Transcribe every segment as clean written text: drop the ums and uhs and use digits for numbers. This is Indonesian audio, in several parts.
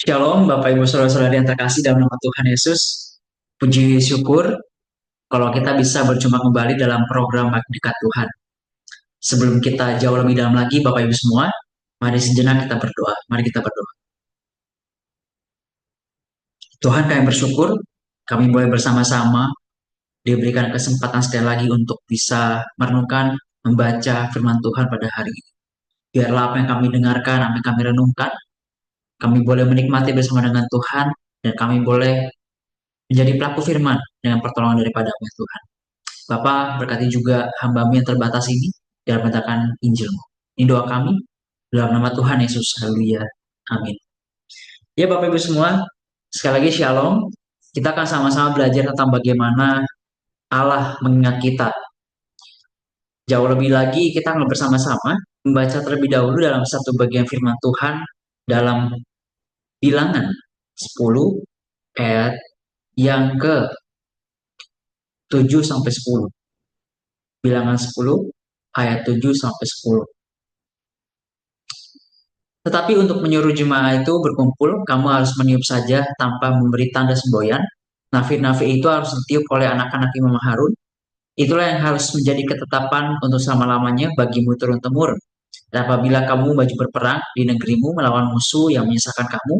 Shalom, Bapak Ibu Saudara-saudari yang terkasih dalam nama Tuhan Yesus. Puji syukur kalau kita bisa berjumpa kembali dalam program Makin Dekat Tuhan. Sebelum kita jauh lebih dalam lagi, Bapak Ibu semua, mari sejenak kita berdoa. Mari kita berdoa. Tuhan, kami bersyukur kami boleh bersama-sama diberikan kesempatan sekali lagi untuk bisa merenungkan, membaca firman Tuhan pada hari ini. Biarlah apa yang kami dengarkan, apa yang kami renungkan, kami boleh menikmati bersama dengan Tuhan, dan kami boleh menjadi pelaku firman dengan pertolongan daripada Tuhan. Bapak berkati juga hamba-Mu yang terbatas ini dalam menegakkan Injil-Mu. Ini doa kami dalam nama Tuhan Yesus. Haleluya. Amin. Ya Bapak Ibu semua, sekali lagi Shalom. Kita akan sama-sama belajar tentang bagaimana Allah mengingat kita. Jauh lebih lagi kita akan bersama-sama membaca terlebih dahulu dalam satu bagian firman Tuhan dalam Bilangan 10 ayat yang ke 7 sampai 10. Bilangan 10 ayat 7 sampai 10. Tetapi untuk menyuruh jemaah itu berkumpul, kamu harus meniup saja tanpa memberi tanda semboyan. Nafi-nafi itu harus ditiup oleh anak-anak Imam Harun. Itulah yang harus menjadi ketetapan untuk selama-lamanya bagimu turun-temurun. Dan apabila kamu maju berperang di negerimu melawan musuh yang menyusahkan kamu,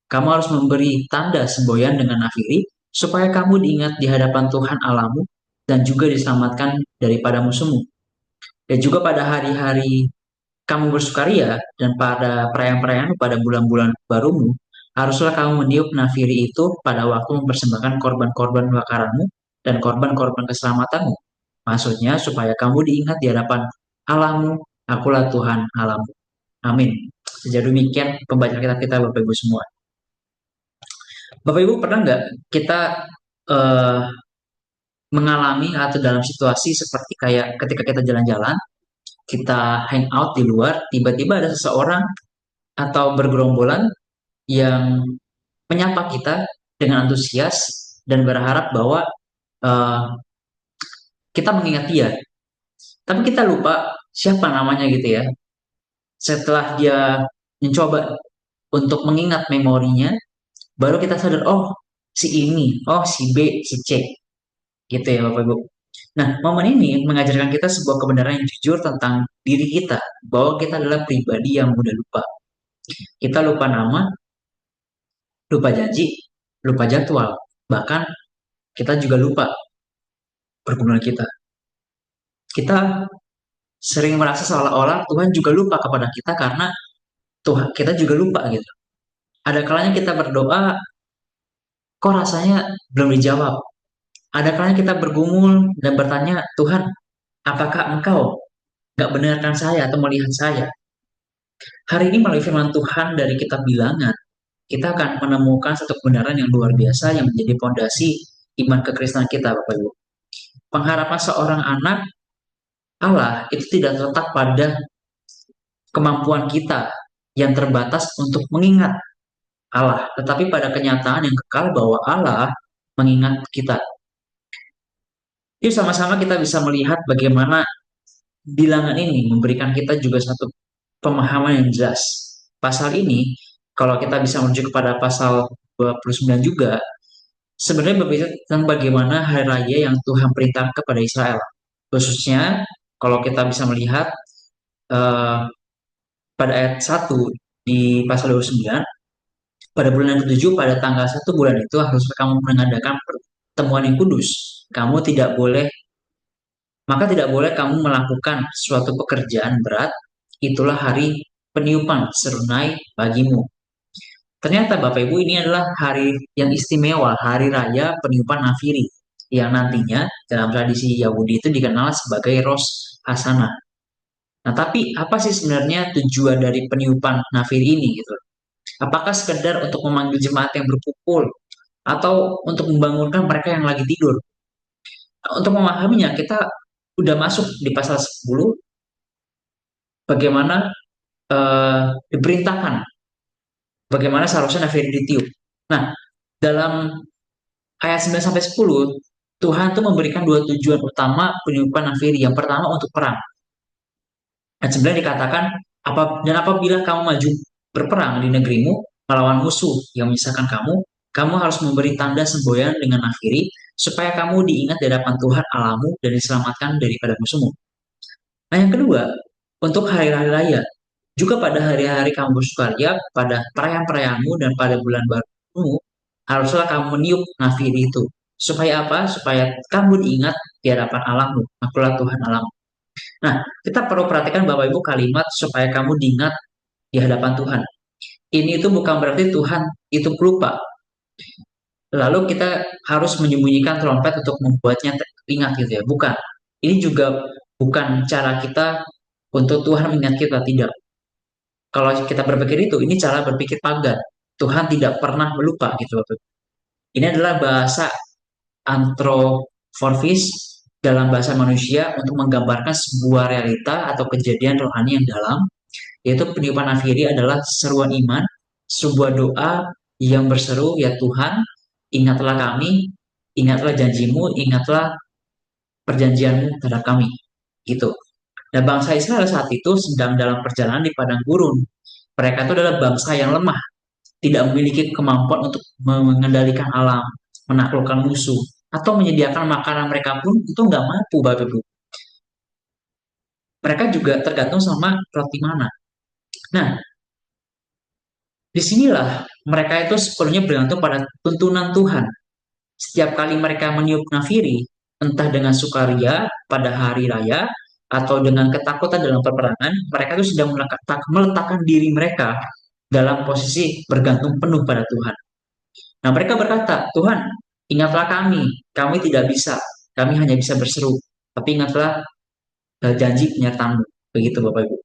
kamu harus memberi tanda semboyan dengan nafiri, supaya kamu diingat di hadapan Tuhan Allahmu dan juga diselamatkan daripada musuhmu. Dan juga pada hari-hari kamu bersukaria dan pada perayaan-perayaan pada bulan-bulan barumu, haruslah kamu meniup nafiri itu pada waktu mempersembahkan korban-korban bakaranmu dan korban-korban keselamatanmu. Maksudnya supaya kamu diingat di hadapan Allahmu, akulah Tuhan Allahmu. Amin. Sejauh demikian pembacaan kita Bapak Ibu semua. Bapak Ibu pernah nggak kita eh, mengalami atau dalam situasi seperti kayak ketika kita jalan-jalan, kita hang out di luar, tiba-tiba ada seseorang atau bergerombolan yang menyapa kita dengan antusias dan berharap bahwa uh, kita mengingat dia. Tapi kita lupa siapa namanya gitu ya. Setelah dia mencoba untuk mengingat memorinya, baru kita sadar, oh si ini, oh si B, si C, gitu ya Bapak Ibu. Nah, momen ini mengajarkan kita sebuah kebenaran yang jujur tentang diri kita, bahwa kita adalah pribadi yang mudah lupa. Kita lupa nama, lupa janji, lupa jadwal, bahkan kita juga lupa pergumulan kita. Kita sering merasa seolah-olah Tuhan juga lupa kepada kita karena Tuhan kita juga lupa gitu. Ada kalanya kita berdoa, kok rasanya belum dijawab. Ada kalanya kita bergumul dan bertanya, Tuhan, apakah Engkau nggak benarkan saya atau melihat saya? Hari ini melalui firman Tuhan dari kitab Bilangan, kita akan menemukan satu kebenaran yang luar biasa yang menjadi fondasi iman kekristenan kita, Bapak Ibu. Pengharapan seorang anak Allah itu tidak terletak pada kemampuan kita yang terbatas untuk mengingat Allah, tetapi pada kenyataan yang kekal bahwa Allah mengingat kita. Yuk sama-sama kita bisa melihat bagaimana bilangan ini memberikan kita juga satu pemahaman yang jelas. Pasal ini, kalau kita bisa merujuk kepada pasal 29 juga, sebenarnya berbicara tentang bagaimana hari raya yang Tuhan perintahkan kepada Israel. Khususnya, kalau kita bisa melihat eh, pada ayat 1 di pasal 29, pada bulan yang ketujuh, pada tanggal 1 bulan itu harus kamu mengadakan pertemuan yang kudus. Kamu tidak boleh, maka tidak boleh kamu melakukan suatu pekerjaan berat. Itulah hari peniupan serunai bagimu. Ternyata Bapak Ibu ini adalah hari yang istimewa, hari raya peniupan Nafiri, yang nantinya dalam tradisi Yahudi itu dikenal sebagai Rosh Hashanah. Nah, tapi apa sih sebenarnya tujuan dari peniupan Nafiri ini gitu? Apakah sekedar untuk memanggil jemaat yang berkumpul atau untuk membangunkan mereka yang lagi tidur? Nah, untuk memahaminya, kita udah masuk di pasal 10 bagaimana diperintahkan bagaimana seharusnya nafiri ditiup. Nah, dalam ayat 9 sampai 10 Tuhan tuh memberikan dua tujuan utama peniupan nafiri. Yang pertama untuk perang. Ayat 9 dikatakan dan apabila kamu maju berperang di negerimu melawan musuh yang menyusahkan kamu, kamu harus memberi tanda semboyan dengan akhiri, supaya kamu diingat di hadapan Tuhan Allahmu dan diselamatkan daripada musuhmu. Nah, yang kedua, untuk hari-hari raya, juga pada hari-hari kamu bersukaria, pada perayaan-perayaanmu dan pada bulan barumu, haruslah kamu meniup nafiri itu. Supaya apa? Supaya kamu diingat di hadapan Allahmu. Akulah Tuhan Allahmu. Nah, kita perlu perhatikan Bapak Ibu kalimat supaya kamu diingat di hadapan Tuhan. Ini itu bukan berarti Tuhan itu pelupa. Lalu kita harus menyembunyikan trompet untuk membuatnya ingat gitu ya. Bukan. Ini juga bukan cara kita untuk Tuhan mengingat kita, tidak. Kalau kita berpikir itu, ini cara berpikir pagan. Tuhan tidak pernah melupa gitu. Ini adalah bahasa antroforfis dalam bahasa manusia untuk menggambarkan sebuah realita atau kejadian rohani yang dalam, yaitu peniupan nafiri adalah seruan iman, sebuah doa yang berseru, ya Tuhan, ingatlah kami, ingatlah janjimu, ingatlah perjanjianmu terhadap kami. Gitu. Dan bangsa Israel saat itu sedang dalam perjalanan di padang gurun. Mereka itu adalah bangsa yang lemah, tidak memiliki kemampuan untuk mengendalikan alam, menaklukkan musuh, atau menyediakan makanan mereka pun itu nggak mampu, Bapak Ibu. Mereka juga tergantung sama roti mana. Nah, disinilah mereka itu sepenuhnya bergantung pada tuntunan Tuhan. Setiap kali mereka meniup nafiri, entah dengan sukaria pada hari raya, atau dengan ketakutan dalam peperangan, mereka itu sedang meletakkan diri mereka dalam posisi bergantung penuh pada Tuhan. Nah, mereka berkata, Tuhan, ingatlah kami tidak bisa, kami hanya bisa berseru, tapi ingatlah janji penyertaanmu. Begitu Bapak Ibu.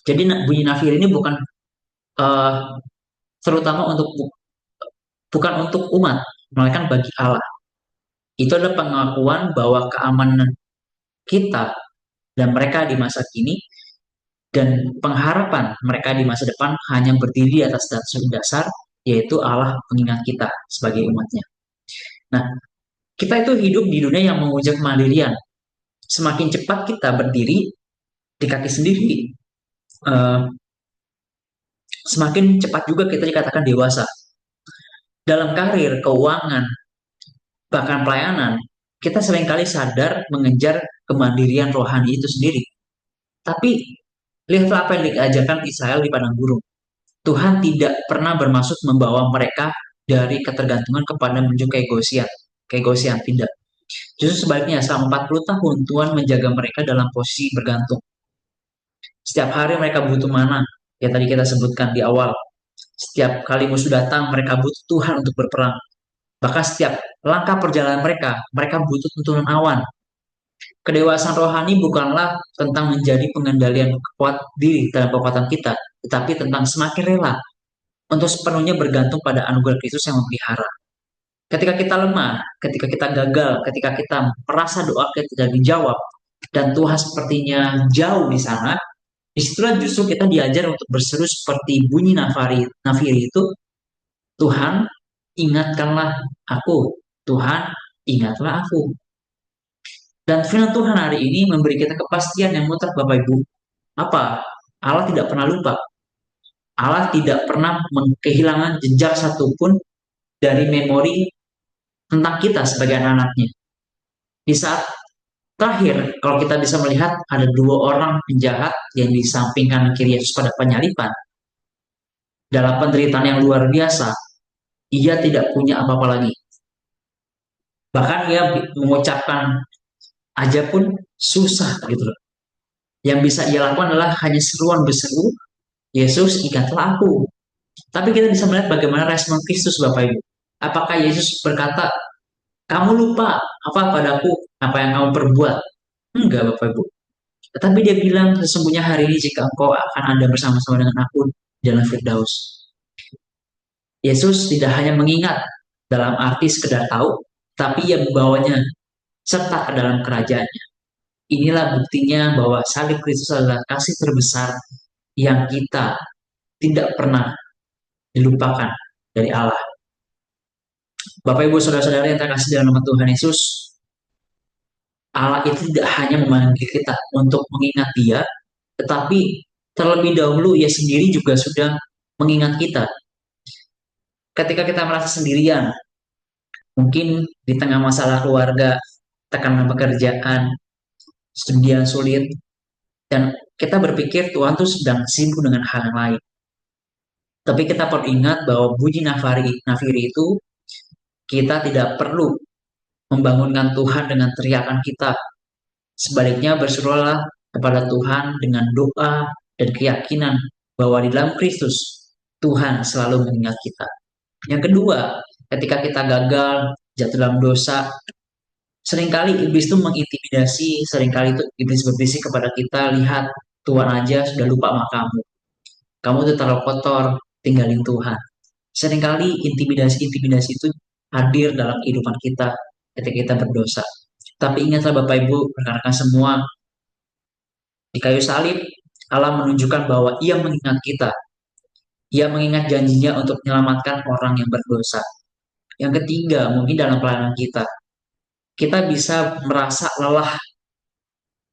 Jadi bunyi nafir ini uh, terutama bukan untuk umat, melainkan bagi Allah. Itu adalah pengakuan bahwa keamanan kita dan mereka di masa kini dan pengharapan mereka di masa depan hanya berdiri di atas dasar, yaitu Allah pengingat kita sebagai umatnya. Nah, kita itu hidup di dunia yang menguji kemandirian. Semakin cepat kita berdiri di kaki sendiri, uh, semakin cepat juga kita dikatakan dewasa. Dalam karir, keuangan, bahkan pelayanan, kita seringkali sadar mengejar kemandirian rohani itu sendiri. Tapi lihatlah apa yang diajarkan Israel di padang gurun. Tuhan tidak pernah bermaksud membawa mereka dari ketergantungan kepada menuju keegosian. Keegosian tidak. Justru sebaliknya, selama 40 tahun Tuhan menjaga mereka dalam posisi bergantung. Setiap hari mereka butuh mana, yang tadi kita sebutkan di awal. Setiap kali musuh datang, mereka butuh Tuhan untuk berperang. Bahkan setiap langkah perjalanan mereka, mereka butuh tuntunan awan. Kedewasaan rohani bukanlah tentang menjadi pengendalian kuat diri dalam kekuatan kita, tetapi tentang semakin rela untuk sepenuhnya bergantung pada anugerah Kristus yang memelihara. Ketika kita lemah, ketika kita gagal, ketika kita merasa doa kita tidak dijawab, dan Tuhan sepertinya jauh di sana, disitulah justru kita diajar untuk berseru seperti bunyi nafiri itu, Tuhan, ingatkanlah aku. Tuhan, ingatlah aku. Dan firman Tuhan hari ini memberi kita kepastian yang mutlak Bapak Ibu. Apa? Allah tidak pernah lupa. Allah tidak pernah kehilangan jejak satupun dari memori tentang kita sebagai anak-anaknya. Di saat terakhir, kalau kita bisa melihat ada dua orang penjahat yang di samping kanan kiri Yesus pada penyaliban. Dalam penderitaan yang luar biasa, ia tidak punya apa-apa lagi. Bahkan ia mengucapkan aja pun susah gitu loh. Yang bisa ia lakukan adalah hanya seruan berseru, Yesus ingatlah aku. Tapi kita bisa melihat bagaimana respon Kristus Bapak Ibu. Apakah Yesus berkata, kamu lupa apa padaku, apa yang kamu perbuat? Enggak Bapak Ibu. Tetapi dia bilang, sesungguhnya hari ini jika engkau akan ada bersama-sama dengan aku dalam Firdaus. Yesus tidak hanya mengingat dalam arti sekedar tahu, tapi ia membawanya serta ke dalam kerajaannya. Inilah buktinya bahwa salib Kristus adalah kasih terbesar yang kita tidak pernah dilupakan dari Allah. Bapak Ibu Saudara-saudari yang terkasih dalam nama Tuhan Yesus, Allah itu tidak hanya memanggil kita untuk mengingat Dia, tetapi terlebih dahulu Ia sendiri juga sudah mengingat kita. Ketika kita merasa sendirian, mungkin di tengah masalah keluarga, tekanan pekerjaan, studian sulit, dan kita berpikir Tuhan tuh sedang sibuk dengan hal yang lain. Tapi kita perlu ingat bahwa bunyi nafiri itu kita tidak perlu membangunkan Tuhan dengan teriakan kita. Sebaliknya berserulah kepada Tuhan dengan doa dan keyakinan bahwa di dalam Kristus Tuhan selalu mengingat kita. Yang kedua, ketika kita gagal, jatuh dalam dosa, seringkali iblis itu mengintimidasi, seringkali itu iblis berbisik kepada kita, lihat Tuhan aja sudah lupa sama kamu. Kamu tuh terlalu kotor, tinggalin Tuhan. Seringkali intimidasi-intimidasi itu hadir dalam kehidupan kita ketika kita berdosa. Tapi ingatlah Bapak Ibu, rekan-rekan semua, di kayu salib, Allah menunjukkan bahwa Ia mengingat kita. Ia mengingat janjinya untuk menyelamatkan orang yang berdosa. Yang ketiga, mungkin dalam pelayanan kita, kita bisa merasa lelah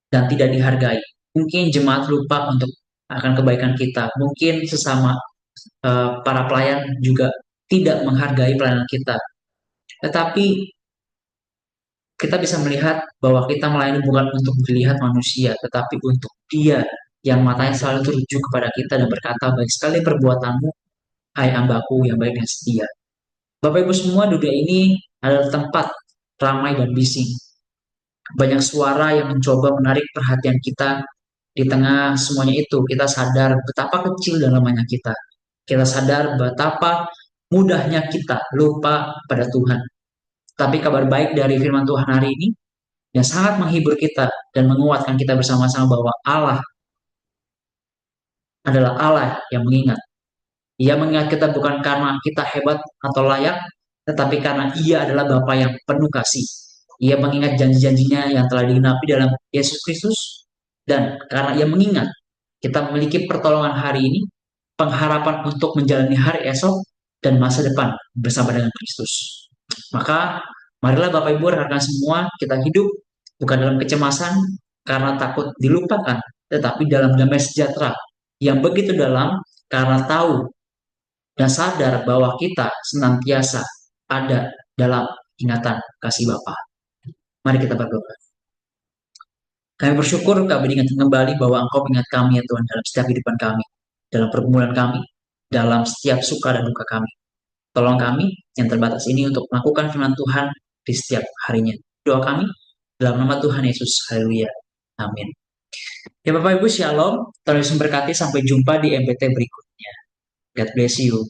dan tidak dihargai. Mungkin jemaat lupa untuk akan kebaikan kita. Mungkin sesama para pelayan juga tidak menghargai pelayanan kita. Tetapi kita bisa melihat bahwa kita melayani bukan untuk dilihat manusia, tetapi untuk Dia yang matanya selalu tertuju kepada kita dan berkata, baik sekali perbuatanmu, hai hambaku yang baik dan setia. Bapak Ibu semua, dunia ini adalah tempat ramai dan bising. Banyak suara yang mencoba menarik perhatian kita. Di tengah semuanya itu, kita sadar betapa kecil dan lemahnya kita. Kita sadar betapa mudahnya kita lupa pada Tuhan. Tapi kabar baik dari firman Tuhan hari ini yang sangat menghibur kita dan menguatkan kita bersama-sama bahwa Allah adalah Allah yang mengingat. Ia mengingat kita bukan karena kita hebat atau layak, tetapi karena Ia adalah Bapa yang penuh kasih. Ia mengingat janji-janjinya yang telah digenapi dalam Yesus Kristus, dan karena Ia mengingat kita memiliki pertolongan hari ini, pengharapan untuk menjalani hari esok, dan masa depan bersama dengan Kristus. Maka, marilah Bapak Ibu rekan semua, kita hidup bukan dalam kecemasan karena takut dilupakan, tetapi dalam damai sejahtera yang begitu dalam karena tahu dan sadar bahwa kita senantiasa ada dalam ingatan kasih Bapa. Mari kita berdoa. Kami bersyukur kami diingatkan kembali bahwa Engkau mengingat kami ya Tuhan dalam setiap kehidupan kami, dalam pergumulan kami, dalam setiap suka dan duka kami. Tolong kami yang terbatas ini untuk melakukan firman Tuhan di setiap harinya. Doa kami dalam nama Tuhan Yesus. Haleluya. Amin. Ya Bapak Ibu Shalom. Tuhan Yesus memberkati. Sampai jumpa di MBT berikutnya. God bless you.